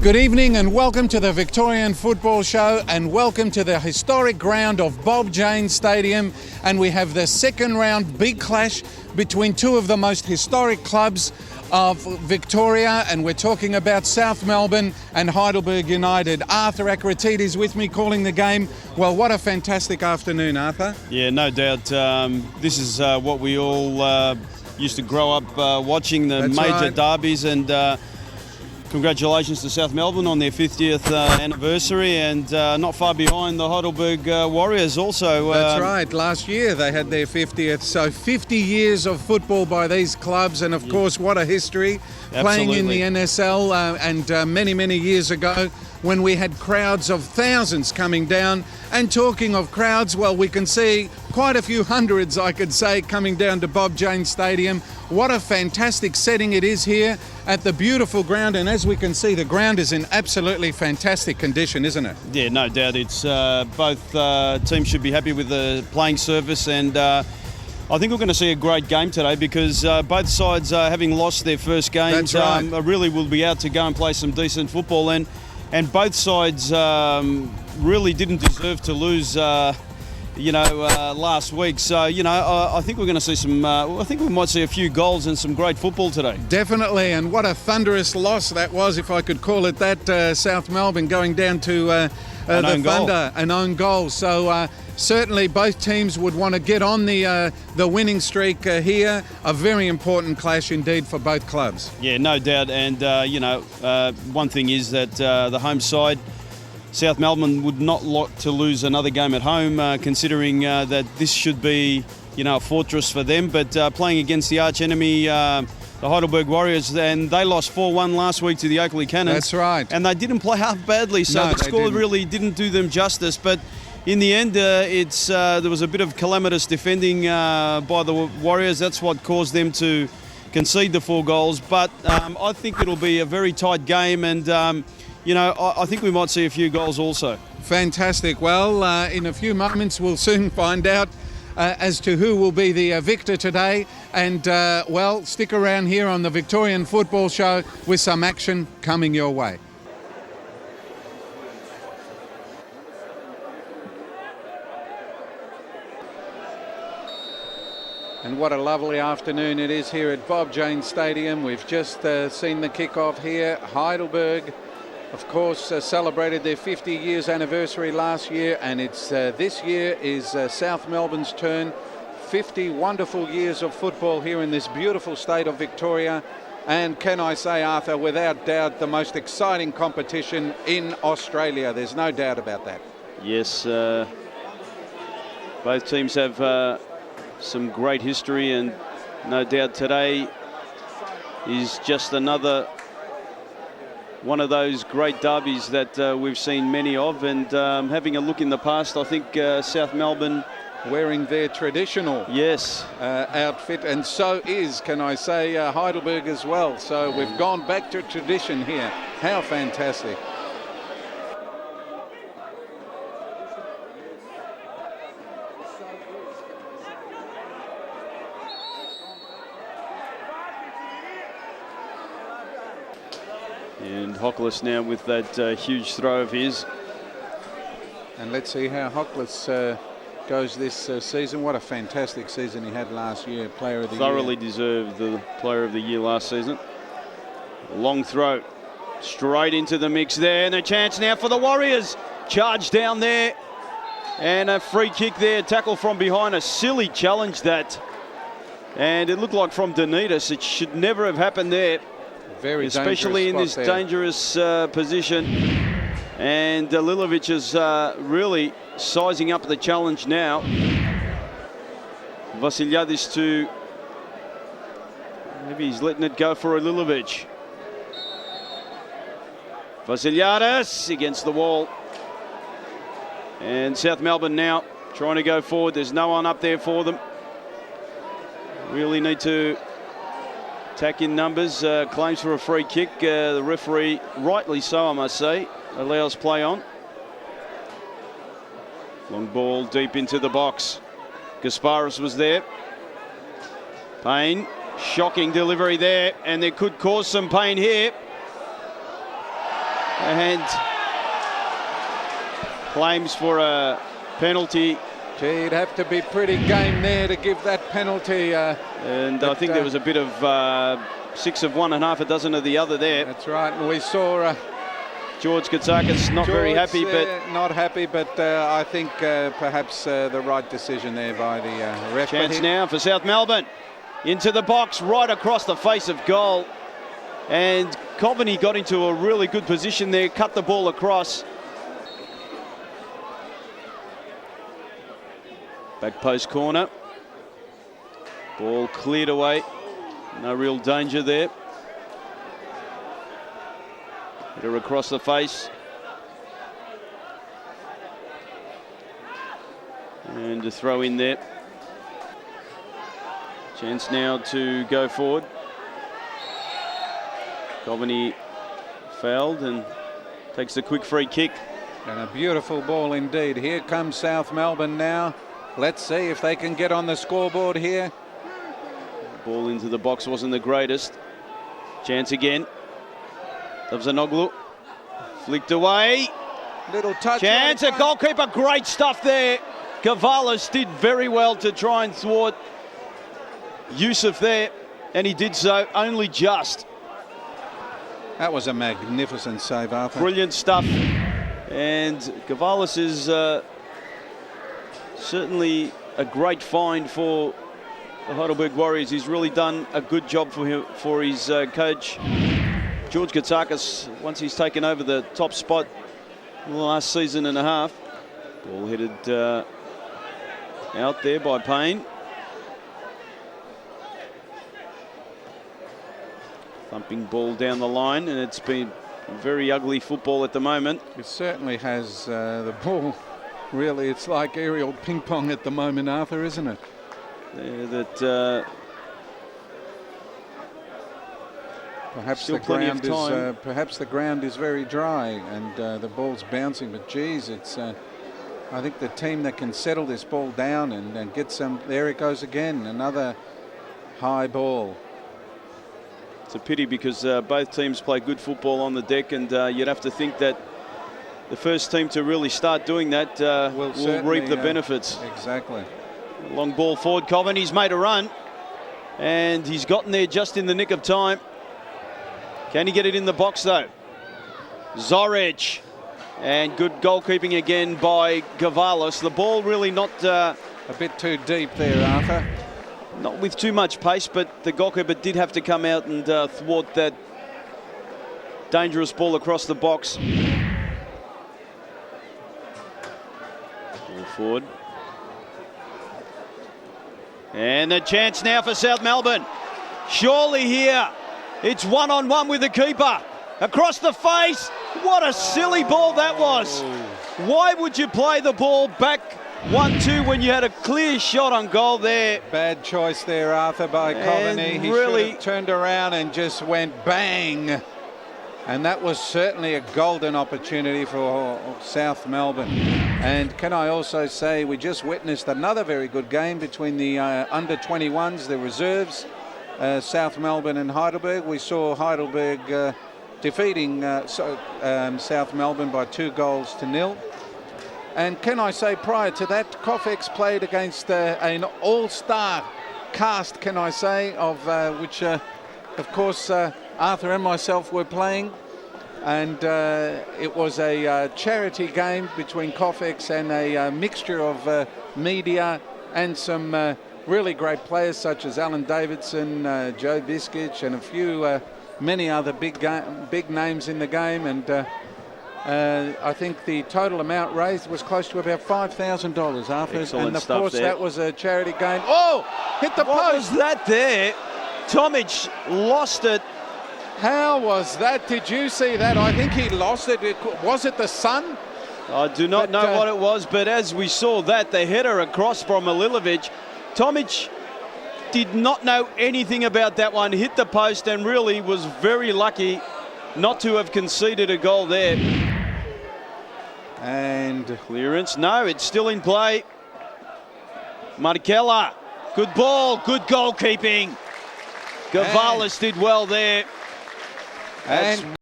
Good evening and welcome to the Victorian Football Show and welcome to the historic ground of Bob Jane Stadium, and we have the second round big clash between two of the most historic clubs of Victoria, and we're talking about South Melbourne and Heidelberg United. Arthur Akratidis is with me calling the game. Well, what a fantastic afternoon, Arthur. Yeah, no doubt. This is what we all used to grow up watching, the major derbies, and congratulations to South Melbourne on their 50th anniversary, and not far behind the Heidelberg Warriors also. That's right. Last year they had their 50th. So 50 years of football by these clubs, and of course what a history. Playing in the NSL and many, many years ago when we had crowds of thousands coming down. And talking of crowds, well, we can see quite a few hundreds, I could say, coming down to Bob Jane Stadium. What a fantastic setting it is here at the beautiful ground, and as we can see, the ground is in absolutely fantastic condition, isn't it? Yeah, no doubt. It's both teams should be happy with the playing surface, and I think we're going to see a great game today because both sides, having lost their first games, really will be out to go and play some decent football, and both sides really didn't deserve to lose last week. So, I think we're going to see some, I think we might see a few goals and some great football today. Definitely, and what a thunderous loss that was, if I could call it that, South Melbourne going down to the Thunder, an own goal. So certainly both teams would want to get on the winning streak here. A very important clash indeed for both clubs. Yeah, no doubt, and one thing is that the home side, South Melbourne, would not like to lose another game at home, considering that this should be, a fortress for them. But playing against the arch enemy, the Heidelberg Warriors, and they lost 4-1 last week to the Oakley Cannons. That's right. And they didn't play half badly, so the score really didn't do them justice. But in the end, there was a bit of calamitous defending by the Warriors. That's what caused them to concede the 4 goals. But I think it'll be a very tight game, and I think we might see a few goals also. Fantastic. Well, in a few moments we'll soon find out as to who will be the victor today. And, stick around here on the Victorian Football Show with some action coming your way. And what a lovely afternoon it is here at Bob Jane Stadium. We've just seen the kick-off here. Heidelberg, of course, celebrated their 50 years anniversary last year, and it's this year is South Melbourne's turn. 50 wonderful years of football here in this beautiful state of Victoria, and can I say, Arthur, without doubt the most exciting competition in Australia. There's no doubt about that. Yes, both teams have some great history, and no doubt today is just another one of those great derbies that we've seen many of. And having a look in the past, I think South Melbourne wearing their traditional outfit, and so is, can I say, Heidelberg as well. So we've gone back to tradition here. How fantastic. And Hockless now with that huge throw of his. And let's see how Hockless goes this season. What a fantastic season he had last year, Player of the Year. Thoroughly deserved the Player of the Year last season. Long throw, straight into the mix there, and a chance now for the Warriors. Charge down there, and a free kick there, tackle from behind, a silly challenge that. And it looked like from Denitas. It should never have happened there. Very especially in this dangerous position. And Lilovic is really sizing up the challenge now. Vasiliadis to, maybe he's letting it go for Lilovic. Vasiliadis against the wall. And South Melbourne now trying to go forward. There's no one up there for them. Really need to tack in numbers. Claims for a free kick. The referee, rightly so I must say, allows play on. Long ball deep into the box. Gasparis was there. Payne, shocking delivery there, and there could cause some pain here. And claims for a penalty. Gee, it'd have to be pretty game there to give that penalty. And I think there was a bit of 6 of one and half a dozen of the other there. That's right. And we saw George Katsakis not very happy, but not happy. But I think perhaps the right decision there by the ref. Chance now for South Melbourne into the box, right across the face of goal. And Coveney got into a really good position there, cut the ball across. Back post corner. Ball cleared away. No real danger there. Hit her across the face. And a throw in there. Chance now to go forward. Coveney fouled and takes a quick free kick. And a beautiful ball indeed. Here comes South Melbourne now. Let's see if they can get on the scoreboard here. Ball into the box wasn't the greatest. Chance again. Zavzanoglu flicked away. Little touch. Chance, a goalkeeper, great stuff there. Gavalis did very well to try and thwart Yusuf there, and he did so only just. That was a magnificent save, Arthur. Brilliant stuff. And Gavalis is certainly a great find for the Heidelberg Warriors. He's really done a good job for his coach, George Katsakis, once he's taken over the top spot in the last season and a half. Ball headed out there by Payne. Thumping ball down the line, and it's been very ugly football at the moment. It certainly has. The ball, really, it's like aerial ping pong at the moment, Arthur, isn't it? Perhaps the ground is very dry, and the ball's bouncing. But geez, it's. I think the team that can settle this ball down and get some. There it goes again, another high ball. It's a pity because both teams play good football on the deck, and you'd have to think that the first team to really start doing that will reap the benefits. Exactly. Long ball forward. Coveney's made a run, and he's gotten there just in the nick of time. Can he get it in the box though? Zorich, and good goalkeeping again by Gavalis. The ball really not a bit too deep there, Arthur. Not with too much pace, but the goalkeeper did have to come out and thwart that dangerous ball across the box. Ball forward. And a chance now for South Melbourne. Surely here, it's one-on-one with the keeper. Across the face. What a silly ball that was. Why would you play the ball back 1-2 when you had a clear shot on goal there? Bad choice there, Arthur, by Coveney. He really should have turned around and just went bang. And that was certainly a golden opportunity for South Melbourne. And can I also say we just witnessed another very good game between the under-21s, the reserves, South Melbourne and Heidelberg. We saw Heidelberg defeating South Melbourne by 2-0. And can I say prior to that, Cofex played against an all-star cast, can I say, of which, of course, Arthur and myself were playing. And it was a charity game between Cofex and a mixture of media and some really great players such as Alan Davidson, Joe Biskic, and a few, many other big names in the game. And I think the total amount raised was close to about $5,000, Arthur. Excellent and of stuff course there. That was a charity game. Oh, hit the post. What was that there? Tomic lost it. How was that? Did you see that? I think he lost it. Was it the sun? I do not know what it was, but as we saw that, the header across from Milivojevic, Tomic did not know anything about that one, hit the post, and really was very lucky not to have conceded a goal there. And clearance, no, it's still in play. Markella, good ball, good goalkeeping. Gavalis did well there. And